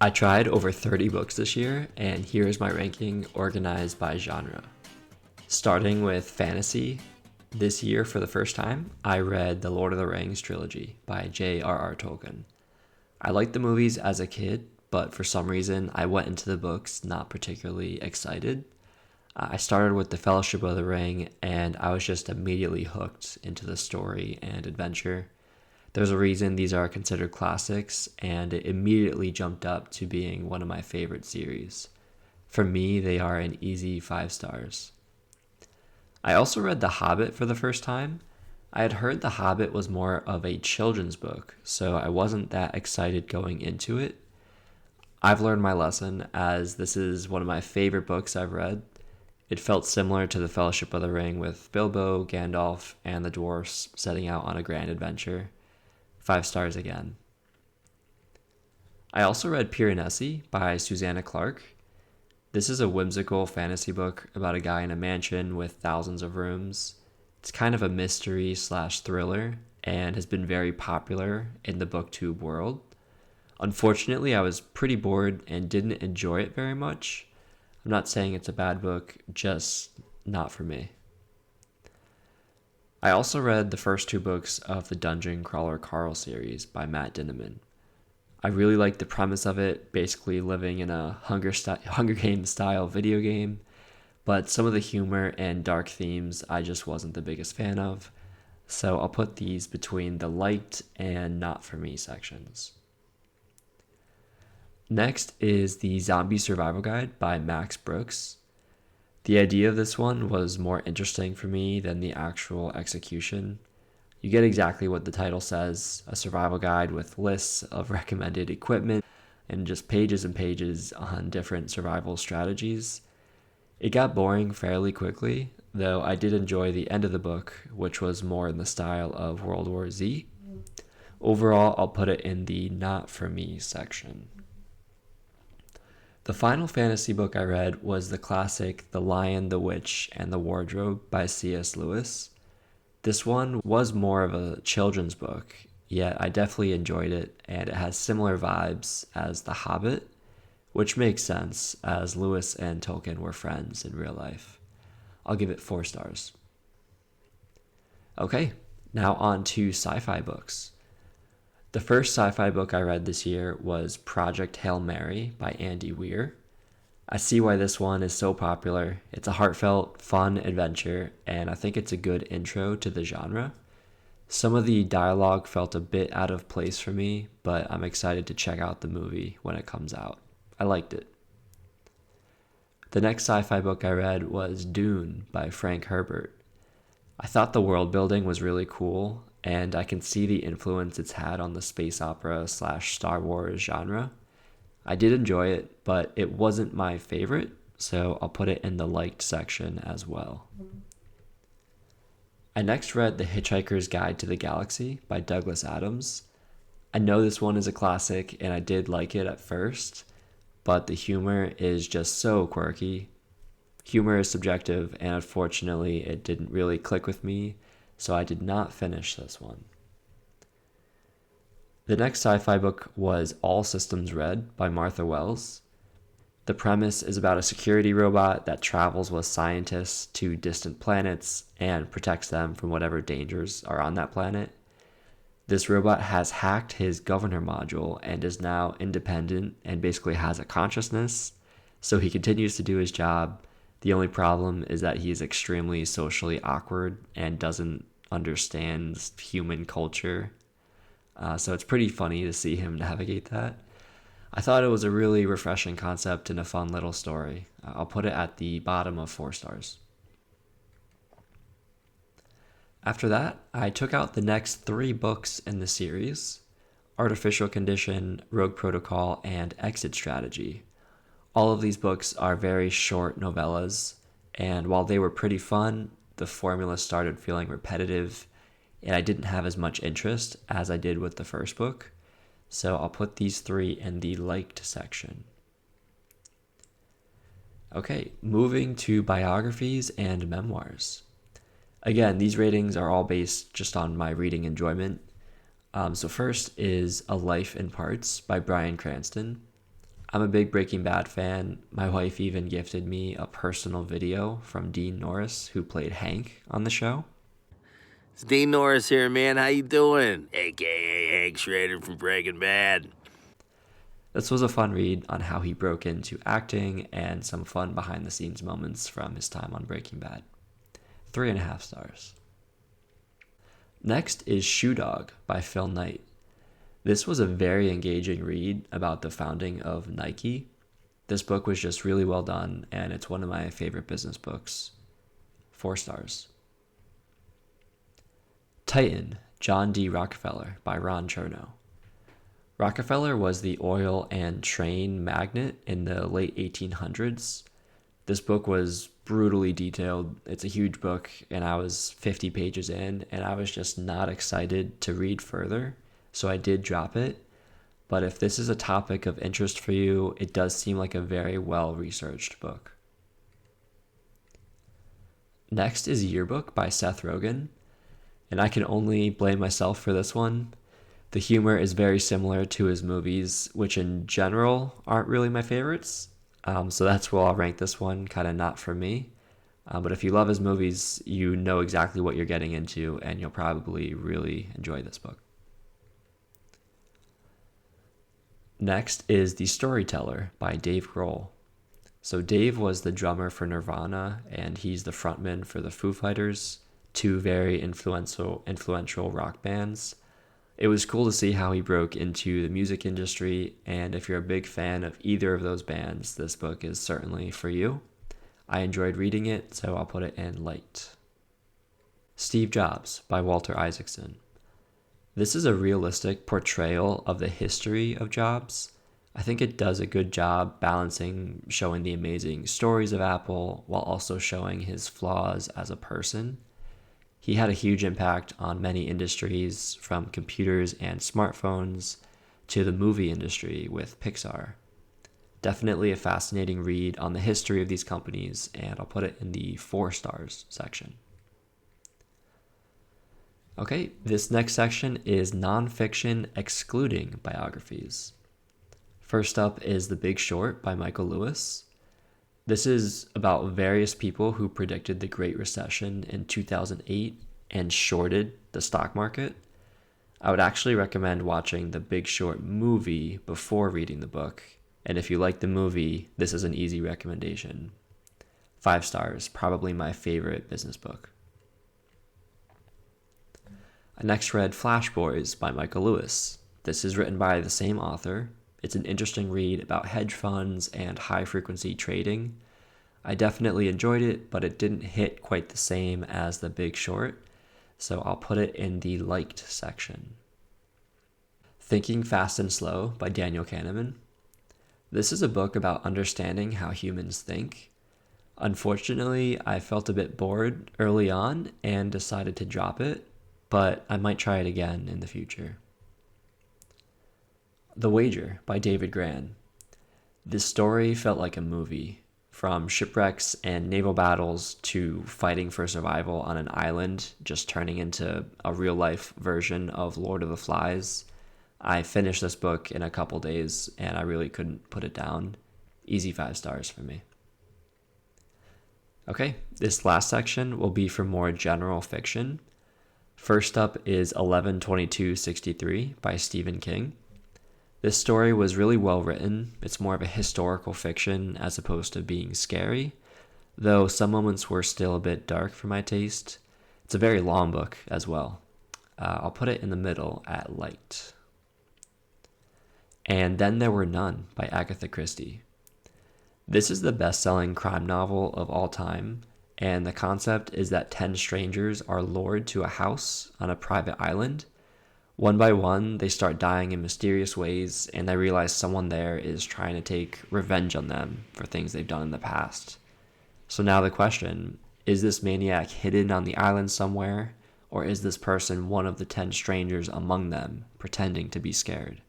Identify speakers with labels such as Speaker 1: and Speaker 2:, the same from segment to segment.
Speaker 1: I tried over 30 books this year, and here's my ranking organized by genre. Starting with fantasy, this year for the first time, I read the Lord of the Rings trilogy by J.R.R. Tolkien. I liked the movies as a kid, but for some reason I went into the books not particularly excited. I started with The Fellowship of the Ring, and I was just immediately hooked into the story and adventure. There's a reason these are considered classics, and it immediately jumped up to being one of my favorite series. For me, they are an easy 5 stars. I also read The Hobbit for the first time. I had heard The Hobbit was more of a children's book, so I wasn't that excited going into it. I've learned my lesson, as this is one of my favorite books I've read. It felt similar to The Fellowship of the Ring, with Bilbo, Gandalf, and the dwarfs setting out on a grand adventure. 5 stars again. I also read Piranesi by Susanna Clarke. This is a whimsical fantasy book about a guy in a mansion with thousands of rooms. It's kind of a mystery/thriller and has been very popular in the booktube world. Unfortunately, I was pretty bored and didn't enjoy it very much. I'm not saying it's a bad book, just not for me. I also read the first 2 books of the Dungeon Crawler Carl series by Matt Dinniman. I really liked the premise of it, basically living in a Hunger Games style video game, but some of the humor and dark themes I just wasn't the biggest fan of, so I'll put these between the liked and not for me sections. Next is the Zombie Survival Guide by Max Brooks. The idea of this one was more interesting for me than the actual execution. You get exactly what the title says, a survival guide with lists of recommended equipment and just pages and pages on different survival strategies. It got boring fairly quickly, though I did enjoy the end of the book, which was more in the style of World War Z. Overall, I'll put it in the not for me section. The final fantasy book I read was the classic The Lion, the Witch, and the Wardrobe by C.S. Lewis. This one was more of a children's book, yet I definitely enjoyed it, and it has similar vibes as The Hobbit, which makes sense as Lewis and Tolkien were friends in real life. I'll give it 4 stars. Okay, now on to sci-fi books. The first sci-fi book I read this year was Project Hail Mary by Andy Weir. I see why this one is so popular. It's a heartfelt, fun adventure, and I think it's a good intro to the genre. Some of the dialogue felt a bit out of place for me, but I'm excited to check out the movie when it comes out. I liked it. The next sci-fi book I read was Dune by Frank Herbert. I thought the world building was really cool, and I can see the influence it's had on the space opera/Star Wars genre. I did enjoy it, but it wasn't my favorite, so I'll put it in the liked section as well. I next read The Hitchhiker's Guide to the Galaxy by Douglas Adams. I know this one is a classic, and I did like it at first, but the humor is just so quirky. Humor is subjective, and unfortunately it didn't really click with me, so I did not finish this one. The next sci-fi book was All Systems Red by Martha Wells. The premise is about a security robot that travels with scientists to distant planets and protects them from whatever dangers are on that planet. This robot has hacked his governor module and is now independent and basically has a consciousness, so he continues to do his job. The only problem is that he is extremely socially awkward and doesn't understand human culture. So it's pretty funny to see him navigate that. I thought it was a really refreshing concept and a fun little story. I'll put it at the bottom of 4 stars. After that, I took out the next 3 books in the series: Artificial Condition, Rogue Protocol, and Exit Strategy. All of these books are very short novellas, and while they were pretty fun, the formula started feeling repetitive, and I didn't have as much interest as I did with the first book, so I'll put these 3 in the liked section. Okay, moving to biographies and memoirs. Again, these ratings are all based just on my reading enjoyment. So first is A Life in Parts by Bryan Cranston. I'm a big Breaking Bad fan. My wife even gifted me a personal video from Dean Norris, who played Hank on the show.
Speaker 2: It's Dean Norris here, man. How you doing? AKA Hank Schrader from Breaking Bad.
Speaker 1: This was a fun read on how he broke into acting and some fun behind the scenes moments from his time on Breaking Bad. 3.5 stars. Next is Shoe Dog by Phil Knight. This was a very engaging read about the founding of Nike. This book was just really well done, and it's one of my favorite business books. 4 stars. Titan, John D. Rockefeller by Ron Chernow. Rockefeller was the oil and train magnate in the late 1800s. This book was brutally detailed. It's a huge book, and I was 50 pages in, and I was just not excited to read further, so I did drop it. But if this is a topic of interest for you, it does seem like a very well-researched book. Next is Yearbook by Seth Rogen, and I can only blame myself for this one. The humor is very similar to his movies, which in general aren't really my favorites. So that's where I'll rank this one, kind of not for me. But if you love his movies, you know exactly what you're getting into, and you'll probably really enjoy this book. Next is The Storyteller by Dave Grohl. So Dave was the drummer for Nirvana, and he's the frontman for the Foo Fighters, two very influential rock bands. It was cool to see how he broke into the music industry, and if you're a big fan of either of those bands, this book is certainly for you. I enjoyed reading it, so I'll put it in light. Steve Jobs by Walter Isaacson. This is a realistic portrayal of the history of Jobs. I think it does a good job balancing showing the amazing stories of Apple while also showing his flaws as a person. He had a huge impact on many industries, from computers and smartphones to the movie industry with Pixar. Definitely a fascinating read on the history of these companies, and I'll put it in the 4 stars section. Okay, this next section is nonfiction excluding biographies. First up is The Big Short by Michael Lewis. This is about various people who predicted the Great Recession in 2008 and shorted the stock market. I would actually recommend watching The Big Short movie before reading the book, and if you like the movie, this is an easy recommendation. 5 stars, probably my favorite business book. I next read Flash Boys by Michael Lewis. This is written by the same author. It's an interesting read about hedge funds and high-frequency trading. I definitely enjoyed it, but it didn't hit quite the same as The Big Short, so I'll put it in the liked section. Thinking Fast and Slow by Daniel Kahneman. This is a book about understanding how humans think. Unfortunately, I felt a bit bored early on and decided to drop it, but I might try it again in the future. The Wager by David Grann. This story felt like a movie. From shipwrecks and naval battles to fighting for survival on an island, just turning into a real-life version of Lord of the Flies. I finished this book in a couple days, and I really couldn't put it down. Easy 5 stars for me. Okay, this last section will be for more general fiction. First up is 11/22/63 by Stephen King. This story was really well written. It's more of a historical fiction as opposed to being scary, though some moments were still a bit dark for my taste. It's a very long book as well. I'll put it in the middle at light. And Then There Were None by Agatha Christie. This is the best-selling crime novel of all time, and the concept is that 10 strangers are lured to a house on a private island. One by one, they start dying in mysterious ways, and they realize someone there is trying to take revenge on them for things they've done in the past. So now the question, is this maniac hidden on the island somewhere, or is this person one of the 10 strangers among them, pretending to be scared?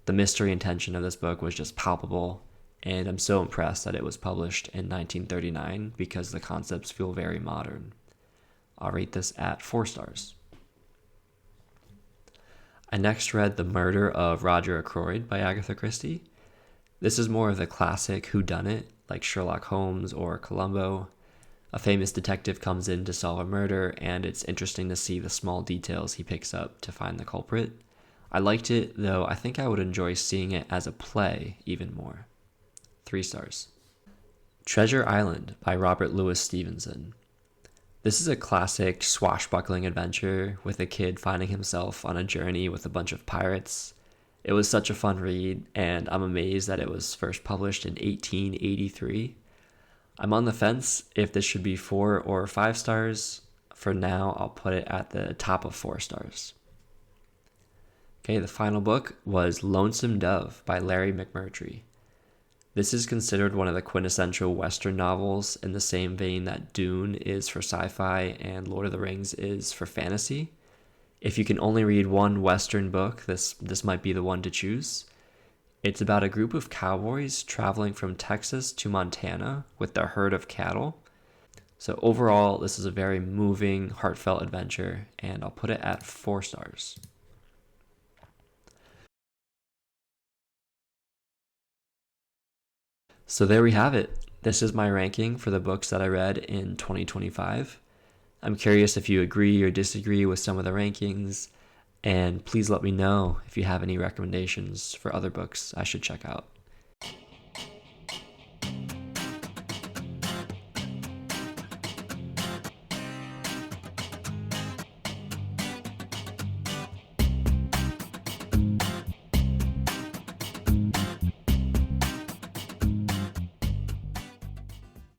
Speaker 1: The mystery and tension of this book was just palpable, and I'm so impressed that it was published in 1939 because the concepts feel very modern. I'll rate this at 4 stars. I next read The Murder of Roger Ackroyd by Agatha Christie. This is more of the classic whodunit, like Sherlock Holmes or Columbo. A famous detective comes in to solve a murder, and it's interesting to see the small details he picks up to find the culprit. I liked it, though I think I would enjoy seeing it as a play even more. 3 stars. Treasure Island by Robert Louis Stevenson. This is a classic swashbuckling adventure with a kid finding himself on a journey with a bunch of pirates. It was such a fun read, and I'm amazed that it was first published in 1883. I'm on the fence if this should be 4 or 5 stars. For now, I'll put it at the top of 4 stars. Okay, the final book was Lonesome Dove by Larry McMurtry. This is considered one of the quintessential Western novels in the same vein that Dune is for sci-fi and Lord of the Rings is for fantasy. If you can only read one Western book, this might be the one to choose. It's about a group of cowboys traveling from Texas to Montana with their herd of cattle. So overall, this is a very moving, heartfelt adventure, and I'll put it at 4 stars. So there we have it. This is my ranking for the books that I read in 2025. I'm curious if you agree or disagree with some of the rankings, and please let me know if you have any recommendations for other books I should check out.